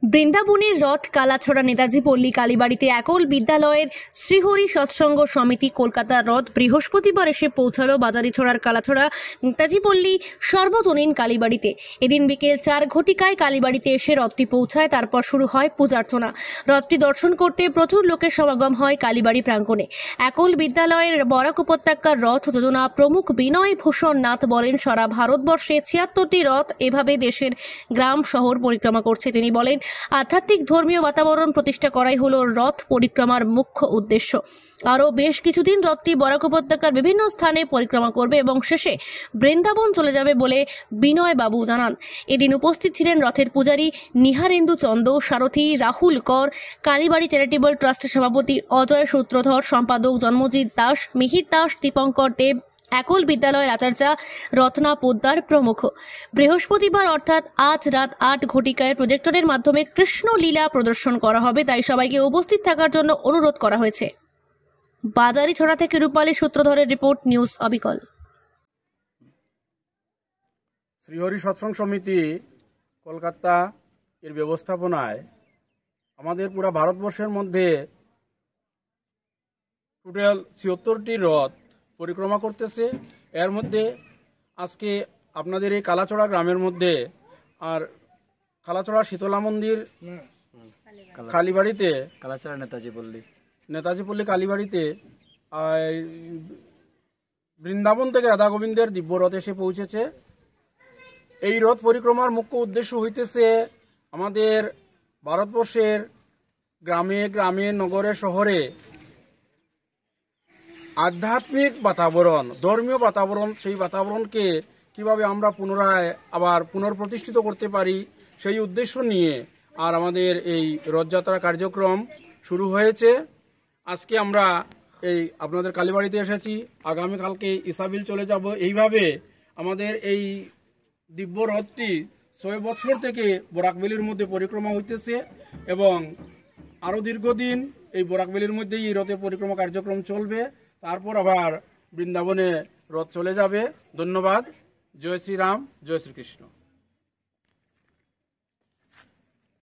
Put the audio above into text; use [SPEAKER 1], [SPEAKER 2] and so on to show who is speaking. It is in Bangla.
[SPEAKER 1] বৃন্দাবনের রথ কালাছড়া নেতাজি পল্লী কালীবাড়িতে একল বিদ্যালয়ের শ্রীহরি সৎসঙ্গ সমিতি কলকাতার রথ বৃহস্পতিবার এসে পৌঁছালো বাজারিছড়ার কালাছড়া নেতাজি পল্লী সর্বজনীন কালীবাড়িতে। এদিন বিকেল 4 ঘটিকায় কালীবাড়িতে এসে রথটি পৌঁছায়। তারপর শুরু হয় পূজার্চনা। রথটি দর্শন করতে প্রচুর লোকের সমাগম হয় কালীবাড়ি প্রাঙ্গণে। একল বিদ্যালয়ের বরাক উপত্যকার রথ যোজনা প্রমুখ বিনয় ভূষণ নাথ বলেন, সারা ভারতবর্ষে 76টি রথ এভাবে দেশের গ্রাম শহর পরিক্রমা করছে। তিনি বলেন, আধ্যাত্মিক ধর্মীয় বাতাবরণ প্রতিষ্ঠা করাই হলো রথ পরিক্রমার মুখ্য উদ্দেশ্য। আরও বেশ কিছুদিন রথটি বরাক উপত্যকার বিভিন্ন স্থানে পরিক্রমা করবে এবং শেষে বৃন্দাবন চলে যাবে বলে বিনয় বাবু জানান। এদিন উপস্থিত ছিলেন রথের পূজারী নিহারেন্দু চন্দ, সারথী রাহুল কর, কালীবাড়ি চ্যারিটেবল ট্রাস্টের সভাপতি অজয় সূত্রধর, সম্পাদক জন্মজিৎ দাস, মিহির দাস, দীপঙ্কর দেব, একল বিদ্যালয়ের আচার্যা রত্না পোদ্দার প্রমুখ। বৃহস্পতিবার অর্থাৎ আজ রাত 8 ঘটিকায় প্রজেক্টরের মাধ্যমে কৃষ্ণ লীলা প্রদর্শন করা হবে, তাই সবাইকে উপস্থিত থাকার জন্য অনুরোধ করা হয়েছে। বাজারিছড়া থেকে রূপালী সূত্রধরের রিপোর্ট, নিউজ অবিকল।
[SPEAKER 2] শ্রীহরি সৎসঙ্গ সমিতি কলকাতা এর ব্যবস্থাপনায় আমাদের পুরা ভারতবর্ষের মধ্যে টোটাল 76টি রথ পরিক্রমা করতেছে। এর মধ্যে আজকে আপনাদের এই কালাছড়া গ্রামের মধ্যে আর কালাছড়া শীতলা মন্দির কালীবাড়িতে,
[SPEAKER 3] কালাছড়া
[SPEAKER 2] নেতাজি পল্লী কালীবাড়িতে বৃন্দাবন থেকে রাধা গোবিন্দের দিব্য রথ এসে পৌঁছেছে। এই রথ পরিক্রমার মুখ্য উদ্দেশ্য হইতেছে আমাদের ভারতবর্ষের গ্রামে গ্রামে, নগরে, শহরে আধ্যাত্মিক বাতাবরণ, ধর্মীয় বাতাবরণ, সেই বাতাবরণকে কিভাবে আমরা পুনরায় আবার পুনঃপ্রতিষ্ঠিত করতে পারি সেই উদ্দেশ্য নিয়ে আর আমাদের এই রথযাত্রা কার্যক্রম শুরু হয়েছে। আজকে আমরা এই আপনাদের কালীবাড়িতে এসেছি, আগামীকালকে ইসাবিল চলে যাব। এইভাবে আমাদের এই দিব্য রথটি 6 বছর থেকে বরাকবেলির মধ্যে পরিক্রমা হইতেছে এবং আরো দীর্ঘদিন এই বরাকবেলির মধ্যেই এই রথে পরিক্রমা কার্যক্রম চলবে। তারপর আবার বৃন্দাবনে রথ চলে যাবে। ধন্যবাদ। জয় শ্রীরাম, জয় শ্রীকৃষ্ণ।